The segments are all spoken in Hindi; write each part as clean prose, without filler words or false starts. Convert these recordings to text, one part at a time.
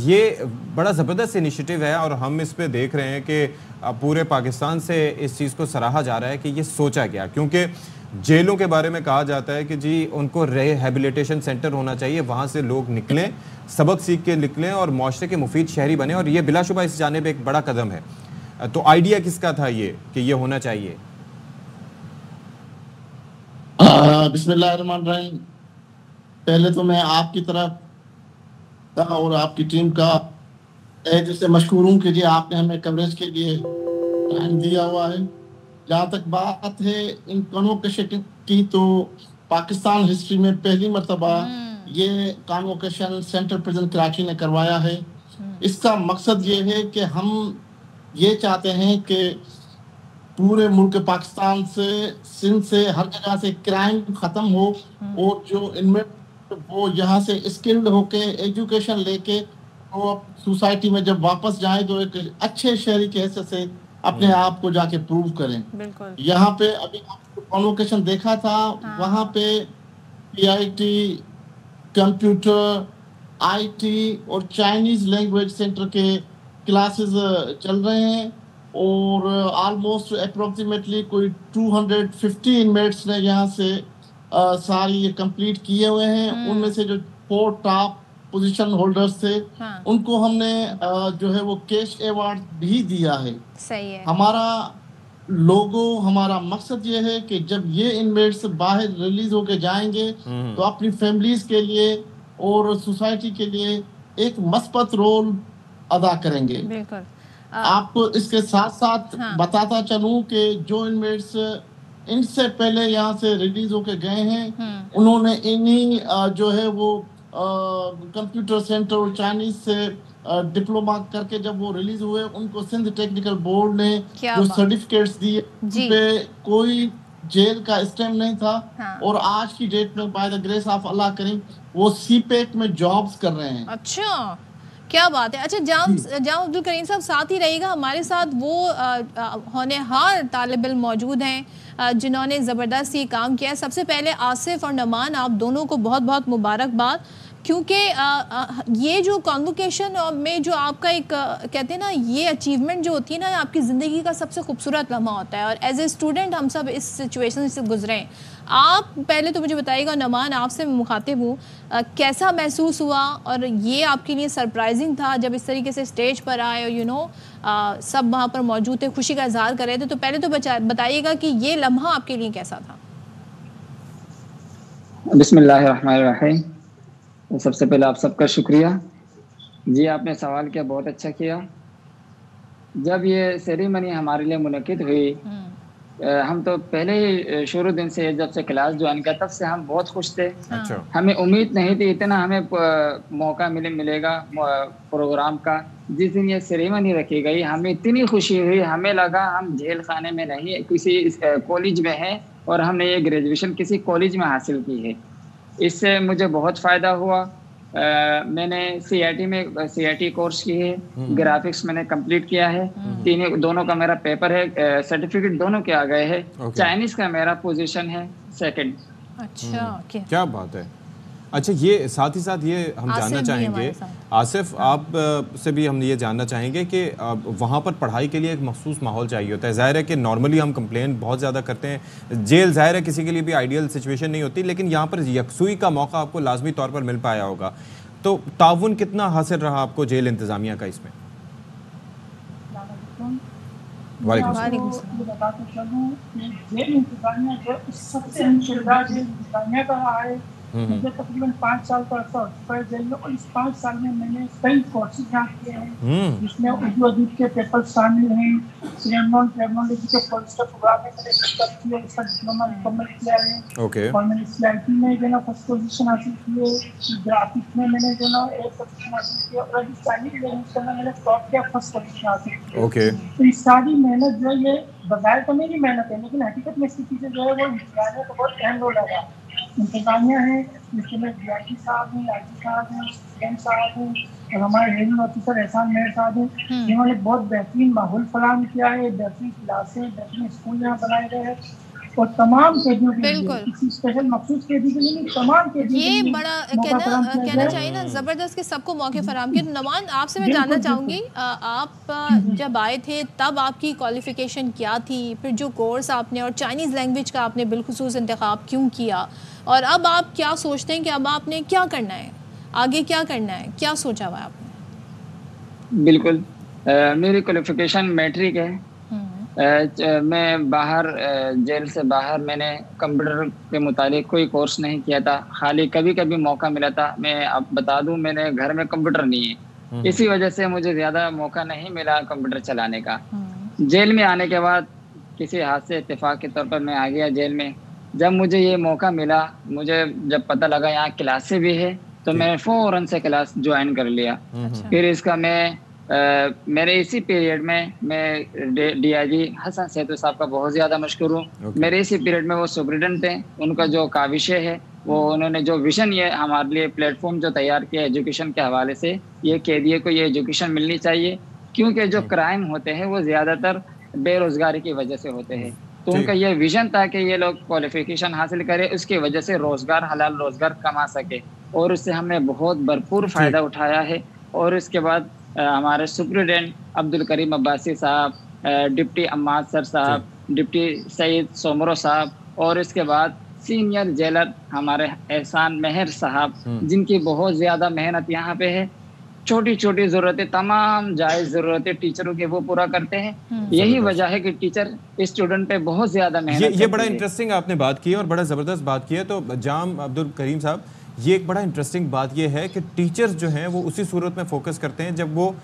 ये बड़ा ज़बरदस्त इनिशिएटिव है और हम इस पे देख रहे हैं कि पूरे पाकिस्तान से इस चीज़ को सराहा जा रहा है कि ये सोचा गया, क्योंकि जेलों के बारे में कहा जाता है कि जी उनको रिहेबिलिटेशन सेंटर होना चाहिए, वहाँ से लोग निकलें, सबक सीख के निकलें और माशरे के मुफीद शहरी बने, और ये बिलाशुबा इस जानिब एक बड़ा कदम है। तो आइडिया किसका था ये कि ये होना चाहिए? बिस्मिल्लाहिर्रहमानिर्रहीम। पहले तो मैं आपकी तरफ का और आपकी टीम का जैसे मशकूर हूँ कि जी आपने हमें कवरेज के लिए टाइम दिया हुआ है। जहाँ तक बात है इन कन्वोकेशन की, तो पाकिस्तान हिस्ट्री में पहली मरतबा ये कन्वोकेशन सेंटर प्रेजेंट कराची ने करवाया है। इसका मकसद ये है कि हम ये चाहते हैं कि पूरे मुल्क पाकिस्तान से, सिंध से, हर जगह से क्राइम खत्म हो और जो इनमें वो यहाँ से स्किल्ड होके एजुकेशन लेके वो सोसाइटी में जब वापस जाएं तो एक अच्छे शहरी के हैसियत से अपने आप को जाके प्रूव करें। यहाँ पे अभी कॉन्वोकेशन देखा था, वहाँ पे पीआईटी, कंप्यूटर, आईटी और चाइनीज लैंग्वेज सेंटर के क्लासेस चल रहे हैं और ऑलमोस्ट अप्रोक्सीमेटली कोई 250 इनमेट्स ने यहाँ से सारी ये कंप्लीट किए हुए हैं। उनमें से जो 4 टॉप पोजीशन होल्डर्स थे उनको हमने जो है वो कैश अवार्ड भी दिया है। सही है। हमारा लोगो, हमारा मकसद ये है कि जब ये इनमेट्स बाहर रिलीज होके जाएंगे तो अपनी फैमिलीज के लिए और सोसाइटी के लिए एक मस्बत रोल अदा करेंगे। बिल्कुल। आपको इसके साथ साथ बताता चलूं कि जो इनमेट्स इनसे पहले यहाँ से रिलीज होके गए हैं उन्होंने इन्हीं जो है वो कंप्यूटर सेंटर और चाइनीज से डिप्लोमा करके जब वो रिलीज हुए उनको सिंध टेक्निकल बोर्ड ने जो सर्टिफिकेट्स दिए पे कोई जेल का स्टैम्प नहीं था और आज की डेट में बाय द ग्रेस ऑफ अल्लाह करीम वो सीपेक में जॉब्स कर रहे हैं। अच्छा, क्या बात है। अच्छा, जाम अब्दुल करीम साहब साथ ही रहिएगा, हमारे साथ वो होनहार तालिब इल्म मौजूद हैं जिन्होंने ज़बरदस्त ये काम किया है। सबसे पहले आसिफ और नमान, आप दोनों को बहुत बहुत मुबारकबाद, क्योंकि ये जो कॉन्वोकेशन में जो आपका एक कहते हैं ना, ये अचीवमेंट जो होती है ना, आपकी ज़िंदगी का सबसे खूबसूरत लम्हा होता है और एज ए स्टूडेंट हम सब इस सिचुएशन से गुजरे हैं। आप पहले तो मुझे बताइएगा, नमान आपसे मैं मुखातिब हूँ, कैसा महसूस हुआ और ये आपके लिए सरप्राइजिंग था जब इस तरीके से स्टेज पर आए और सब वहाँ पर मौजूद थे, खुशी का इजहार कर रहे थे। तो पहले तो बताइएगा कि ये लम्हा आपके लिए कैसा था। बिस्मिल्लाहिर्रहमानिर्रहीम। सबसे पहले आप सबका शुक्रिया जी, आपने सवाल किया, बहुत अच्छा किया। जब ये सेरेमनी हमारे लिए मुनक्किद हुई, हम तो पहले ही शुरू दिन से जब से क्लास ज्वाइन किया तब से हम बहुत खुश थे। अच्छा। हमें उम्मीद नहीं थी इतना हमें मौका मिलेगा प्रोग्राम का। जिस दिन ये सेरेमनी रखी गई हमें इतनी खुशी हुई, हमें लगा हम जेल खाने में नहीं, किसी कॉलेज में हैं और हमने ये ग्रेजुएशन किसी कॉलेज में हासिल की है। इससे मुझे बहुत फ़ायदा हुआ। मैंने CIT कोर्स की है, ग्राफिक्स मैंने कंप्लीट किया है, दोनों का मेरा पेपर है, सर्टिफिकेट दोनों के आ गए हैं। चाइनीज़ का मेरा पोजीशन है 2nd। अच्छा, क्या बात है। अच्छा, ये साथ ही साथ ये हम जानना चाहेंगे, आसिफ आप से भी हम ये जानना चाहेंगे कि वहाँ पर पढ़ाई के लिए एक मखसूस माहौल चाहिए होता है। ज़ाहिर है कि नॉर्मली हम कंप्लेन बहुत ज़्यादा करते हैं, जेल ज़ाहिर है किसी के लिए भी आइडियल सिचुएशन नहीं होती, लेकिन यहाँ पर यकसुई का मौका आपको लाजमी तौर पर मिल पाया होगा। तो ताउन कितना हासिल रहा आपको जेल इंतज़ामिया का इसमें? वालेकुम सलाम। मुझे तकरीबन 5 साल का अर्सा हो चुका है जेल में और इस 5 साल में मैंने कई कोर्सेज यहाँ किए हैं, जिसमें उर्दू अदब के पेपर शामिल हैं, टेक्नोलॉजी के फुल प्रोग्रामिंग मैंने किया, इसका डिप्लोमा मुकम्मल किया है। और मैंने CIT में जो ना फर्स्ट पोजीशन हासिल की है, ग्राफिक्स में मैंने जो ना 1 पोजीशन हासिल किया और अभी चाइनीज लैंग्वेज में मैंने टॉप किया, फर्स्ट पोजीशन हासिल की। तो इस सारी मेहनत जो है ये बगैर तो मेरी मेहनत है, लेकिन हकीकत में इसकी चीज़ें जो है वो इंतजामिया का बहुत अहम रोल है। इंतजामिया है जिसमें DIG साहब हैं, IG साहब हैं, CM साहब हैं और हमारे रीजनल ऑफिसर एहसान मेहर साहब हैं, जिन्होंने बहुत बेहतरीन माहौल फराहम किया है, बेहतरीन क्लासें, बेहतरीन स्कूल यहाँ बनाए गए हैं और तमाम कैदियों के लिए, बिल्कुल। किसी स्पेशल मखसूस कैदी के लिए नहीं, तमाम कैदियों के ये लिए बड़ा मौका फराहम किया कहना जाए। चाहिए ना, जबरदस्त के सबको मौके फराहम किए। नमान, आपसे मैं जानना बिल्कुल, चाहूंगी, आप जब आए थे तब आपकी क्वालिफिकेशन क्या थी, फिर जो कोर्स आपने और चाइनीज़ लैंग्वेज का आपने बिलखुसूस इंतखाब क्यों किया, और अब आप क्या सोचते हैं कि अब आपने क्या करना है, आगे क्या करना है, क्या सोचा हुआ है आपने? बिल्कुल, मेरी क्वालिफिकेशन मैट्रिक है। मैं बाहर जेल से बाहर मैंने कंप्यूटर के मुतालिक कोई कोर्स नहीं किया था, खाली कभी कभी मौका मिला था। मैं अब बता दूं, मैंने घर में कंप्यूटर नहीं है, इसी वजह से मुझे ज़्यादा मौका नहीं मिला कंप्यूटर चलाने का। जेल में आने के बाद किसी हाथ से इत्तेफाक के तौर पर मैं आ गया जेल में। जब मुझे ये मौका मिला, मुझे जब पता लगा यहाँ क्लासें भी है, तो मैंने फ़ौरन से क्लास ज्वाइन कर लिया। फिर इसका मैं मेरे इसी पीरियड में मैं डीआईजी हसन सेतु साहब का बहुत ज़्यादा मशकूर हूँ। मेरे इसी पीरियड में वो सुपरिटेंडेंट थे, उनका जो काविशे है वो उन्होंने जो विजन ये हमारे लिए प्लेटफॉर्म जो तैयार किया एजुकेशन के हवाले से, ये कैदियों को ये एजुकेशन मिलनी चाहिए, क्योंकि जो क्राइम होते हैं वो ज़्यादातर बेरोज़गारी की वजह से होते हैं। तो उनका ये विजन था कि ये लोग क्वालिफिकेशन हासिल करें, उसकी वजह से रोज़गार, हलाल रोज़गार कमा सके, और उससे हमने बहुत भरपूर फ़ायदा उठाया है। और इसके बाद हमारे सुपरिटेंडेंट अब्दुल करीम अब्बासी साहब, डिप्टी अम्माद सर साहब, डिप्टी सईद सोमरो साहब, और इसके बाद सीनियर जेलर हमारे एहसान मेहर साहब, जिनकी बहुत ज़्यादा मेहनत यहाँ पे है। छोटी छोटी ज़रूरतें, तमाम जायज़ ज़रूरतें टीचरों के वो पूरा करते हैं। यही वजह है कि टीचर स्टूडेंट पे बहुत ज़्यादा मेहनत ये बड़ा इंटरेस्टिंग आपने बात की और बड़ा ज़बरदस्त बात की है। तो जाम अब्दुल करीम साहब, ये एक बड़ा इंटरेस्टिंग बात ये है कि टीचर्स जो हैं वो उसी सूरत में फोकस करते हैं जब वो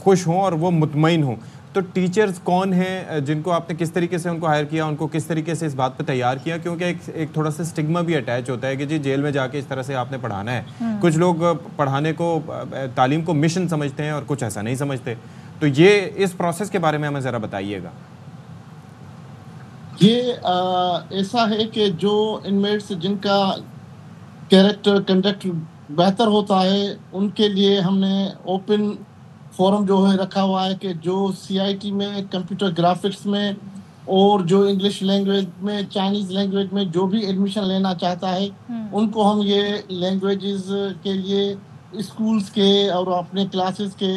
खुश हों और वो मुतमईन हों। तो टीचर्स कौन हैं जिनको आपने किस तरीके से उनको हायर किया, उनको किस तरीके से इस बात पे तैयार किया? क्योंकि एक थोड़ा सा स्टिग्मा भी अटैच होता है कि जी जेल में जाके इस तरह से आपने पढ़ाना है। कुछ लोग पढ़ाने को, तालीम को मिशन समझते हैं और कुछ ऐसा नहीं समझते। तो ये इस प्रोसेस के बारे में हमें ज़रा बताइएगा। ये ऐसा है कि जो इनमेट्स जिनका कैरेक्टर कंडक्ट बेहतर होता है, उनके लिए हमने ओपन फोरम जो है रखा हुआ है कि जो सीआईटी में, कंप्यूटर ग्राफिक्स में, और जो इंग्लिश लैंग्वेज में, चाइनीज़ लैंग्वेज में जो भी एडमिशन लेना चाहता है, उनको हम ये लैंग्वेजेस के लिए स्कूल्स के और अपने क्लासेस के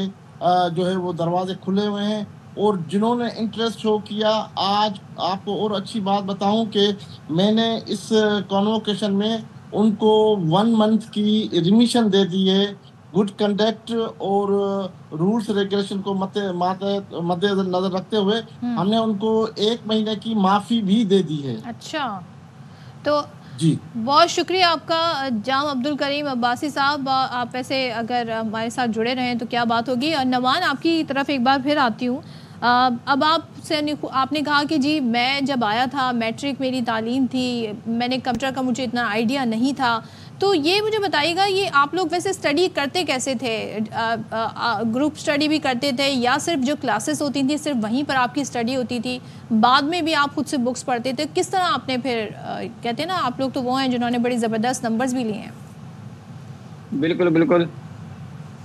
जो है वो दरवाजे खुले हुए हैं। और जिन्होंने इंटरेस्ट शो किया, आज आपको और अच्छी बात बताऊं कि मैंने इस कॉन्वोकेशन में उनको 1 मंथ की रिमिशन दे दी है। गुड कंडक्ट और रूल्स रेगुलेशन को मद्देनजर रखते हुए हमने उनको 1 महीने की माफ़ी भी दे दी है। अच्छा, तो जी बहुत शुक्रिया आपका जाम अब्दुल करीम अब्बासी साहब। आप ऐसे अगर हमारे साथ जुड़े रहें तो क्या बात होगी। और नवान, आपकी तरफ एक बार फिर आती हूँ। अब आपने कहा कि जी मैं जब आया था, मैट्रिक मेरी तालीम थी, मैंने कंप्यूटर का मुझे इतना आइडिया नहीं था। तो ये मुझे बताइएगा, ये आप लोग वैसे स्टडी करते कैसे थे? ग्रुप स्टडी भी करते थे या सिर्फ जो क्लासेस होती थी सिर्फ वहीं पर आपकी स्टडी होती थी? बाद में भी आप खुद से बुक्स पढ़ते थे? किस तरह आपने फिर कहते हैं ना, आप लोग तो वो हैं जिन्होंने बड़ी ज़बरदस्त नंबर्स भी लिए हैं। बिल्कुल बिल्कुल।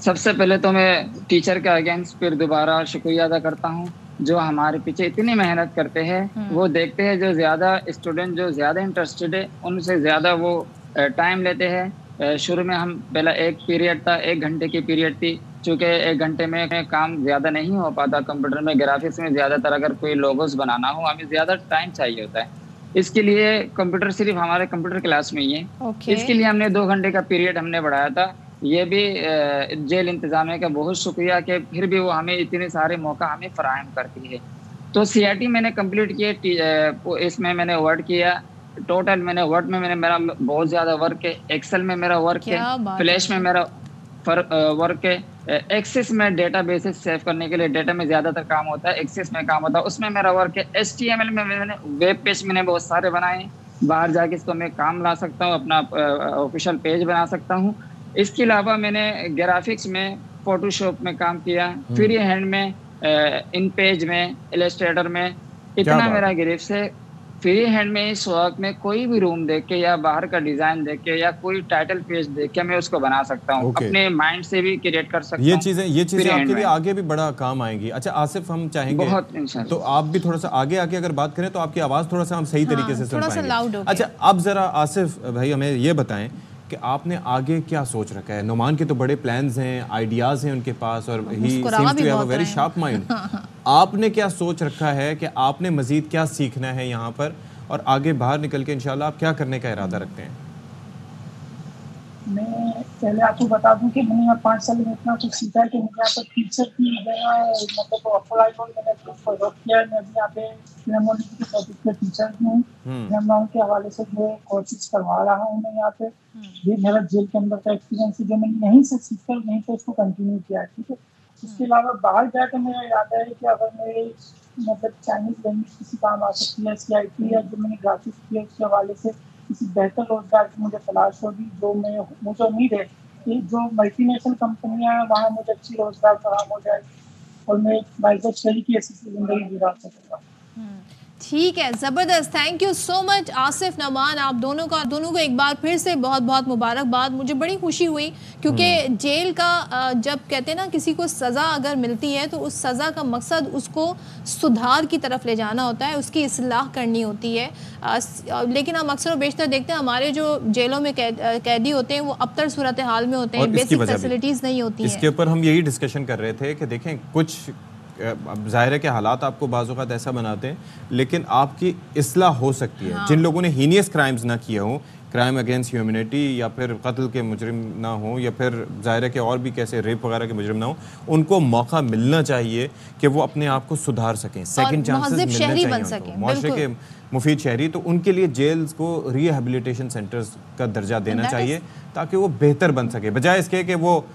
सबसे पहले तो मैं टीचर के अगेंस्ट फिर दोबारा शुक्रिया अदा करता हूँ, जो हमारे पीछे इतनी मेहनत करते हैं। वो देखते हैं जो ज़्यादा स्टूडेंट जो ज़्यादा इंटरेस्टेड है, उनसे ज़्यादा वो टाइम लेते हैं। शुरू में हम पहला एक पीरियड था, 1 घंटे की पीरियड थी। चूँकि 1 घंटे में काम ज़्यादा नहीं हो पाता कंप्यूटर में, ग्राफिक्स में ज़्यादातर अगर कोई लोगोस बनाना हो हमें ज़्यादा टाइम चाहिए होता है। इसके लिए कंप्यूटर सिर्फ हमारे कंप्यूटर क्लास में ही है। इसके लिए हमने 2 घंटे का पीरियड हमने बढ़ाया था। ये भी जेल इंतज़ामिया का बहुत शुक्रिया कि फिर भी वो हमें इतने सारे मौका हमें फराहम करती है। तो सीआईटी मैंने कंप्लीट किए, इसमें मैंने वर्ड किया। टोटल मैंने वर्ड में मेरा बहुत ज़्यादा वर्क है, एक्सेल में मेरा वर्क है, फ्लैश में मेरा वर्क है, एक्सेस में डेटा बेसिस सेव करने के लिए डेटा में ज़्यादातर काम होता है, एक्सेस में काम होता है, उसमें मेरा वर्क है। HTML में मैंने वेब पेज मैंने बहुत सारे बनाए, बाहर जाके इसको मैं काम ला सकता हूँ, अपना ऑफिशियल पेज बना सकता हूँ। इसके अलावा मैंने ग्राफिक्स में, फोटोशॉप में काम किया, फ्री हैंड में, इन पेज में, इलस्ट्रेटर में। इतना मेरा ग्रिप्स है। फ्री हैंड में इस वक्त में कोई भी रूम देख के या बाहर का डिजाइन देख के या कोई टाइटल पेज देख के मैं उसको बना सकता हूँ, अपने माइंड से भी क्रिएट कर सकता हूँ। ये चीजें आपके लिए आगे भी बड़ा काम आएंगी। अच्छा आसिफ, हम चाहेंगे बहुत तो आप भी थोड़ा सा आगे अगर बात करें तो आपकी आवाज थोड़ा सा हम सही तरीके से सुन पाएंगे। अच्छा अब जरा आसिफ भाई हमें ये बताएं कि आपने आगे क्या सोच रखा है। नुमान के तो बड़े प्लान्स हैं, आइडियाज हैं उनके पास और he seems to have a very sharp mind. आपने क्या सोच रखा है कि आपने मजीद क्या सीखना है यहाँ पर और आगे बाहर निकल के इंशाल्लाह आप क्या करने का इरादा रखते हैं? मैं पहले आपको बता दूं कि मैंने यहाँ 5 साल में इतना कुछ सीखा है कि मुझे यहाँ पर टीचर की मतलब अप्लाई मैंने किया है। मैं अभी यहाँ पे के टीचर हूँ, मैं उनके हवाले से जो कोर्सेज करवा रहा हूँ। मैं यहाँ पे ये मेरा जेल के अंदर का एक्सपीरियंस है जो मैंने यहीं से सीख कर यहीं पे उसको कंटिन्यू किया है। ठीक है, इसके अलावा बाहर जाकर मेरा इरादा है कि अगर मेरे मतलब चाइनीज लैंग्वेज किसी काम आ सकती है, CIT या जो मैंने ग्राफिक्स किया उसके हवाले से किसी बेहतर रोजगार की मुझे तलाश होगी, जो मुझे उम्मीद है कि जो मल्टीनेशनल कंपनियां हैं वहाँ मुझे अच्छी रोजगार फराहम हो जाए और मैं बाइज़त शहरी की ऐसी जिंदगी गुजार सकूँगा। ठीक है, ज़बरदस्त। Thank you so much Asif, Naman, आप दोनों को एक बार फिर से बहुत बहुत मुबारकबाद। मुझे बड़ी खुशी हुई क्योंकि जेल का जब कहते हैं ना किसी को सज़ा अगर मिलती है तो उस सज़ा का मकसद उसको सुधार की तरफ ले जाना होता है, उसकी इस्लाह करनी होती है। लेकिन हम अक्सर बेशतर देखते हैं हमारे जो जेलों में कैदी होते हैं वो अबतर सूरत हाल में होते हैं, बेसिक फैसिलिटीज़ नहीं होती हैं। इसके ऊपर हम यही डिस्कशन कर रहे थे कि देखें कुछ ज़ाहिर है कि हालात आपको बाज़ औक़ात ऐसा बनाते हैं लेकिन आपकी इस्लाह हो सकती है। जिन लोगों ने हीनियस क्राइम्स ना किए हों, क्राइम अगेंस्ट ह्यूमैनिटी या फिर कत्ल के मुजरिम ना हो या फिर ज़ाहिर है कि और भी कैसे रेप वगैरह के मुजरिम ना हो, उनको मौका मिलना चाहिए कि वो अपने आप को सुधार सकें, सेकंड चांसेस मिलने चाहिए उनको, माशरे के मुफीद शहरी। तो उनके लिए जेल्स को रिहेबिलिटेशन सेंटर्स का दर्जा देना चाहिए ताकि वो बेहतर बन सके, बजाय इसके कि वो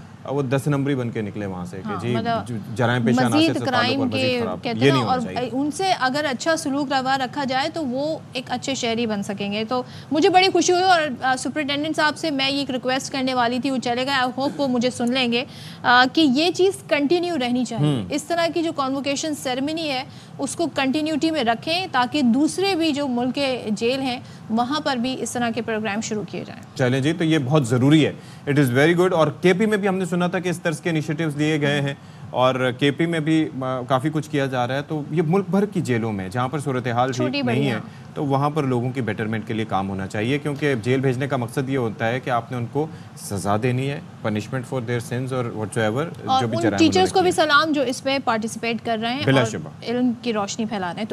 10 नंबरी बन के निकले वहाँ से कि जी जराइम पेशा मज़ीद क्राइम के कहते हैं और उनसे अगर अच्छा सलूक रवा रखा जाए तो वो एक अच्छे शहरी बन सकेंगे। तो मुझे बड़ी खुशी हुई और सुपरिटेंडेंट साहब से मैं ये एक रिक्वेस्ट करने वाली थी, वो चले गए, आई होप वो मुझे सुन लेंगे कि ये चीज़ कंटिन्यू रहनी चाहिए। इस तरह की जो कॉन्वोकेशन सेरेमनी है उसको कंटिन्यूटी में रखें ताकि दूसरे भी जो मुल्क के जेल हैं वहाँ पर भी इस तरह के प्रोग्राम शुरू किए जाएँ। चलें जी, तो ये बहुत ज़रूरी है, इट इज़ वेरी गुड। और KP में भी हमने सुना था कि इस तरह के इनिशिएटिव्स लिए गए हैं और KP में भी काफ़ी कुछ किया जा रहा है। तो ये मुल्क भर की जेलों में जहाँ पर सूरत हाल ठीक नहीं है तो वहाँ पर लोगों की बेटरमेंट के लिए काम होना चाहिए, क्योंकि जेल भेजने का मकसद ये होता है कि आपने उनको सज़ा देनी है, पनिशमेंट फॉर देयर सिंस और व्हाटसोएवर जो भी टीचर्स को भी सलाम जो इसमें पार्टिसिपेट कर रहे हैं और इल्म की रोशनी फैला रहे हैं। तो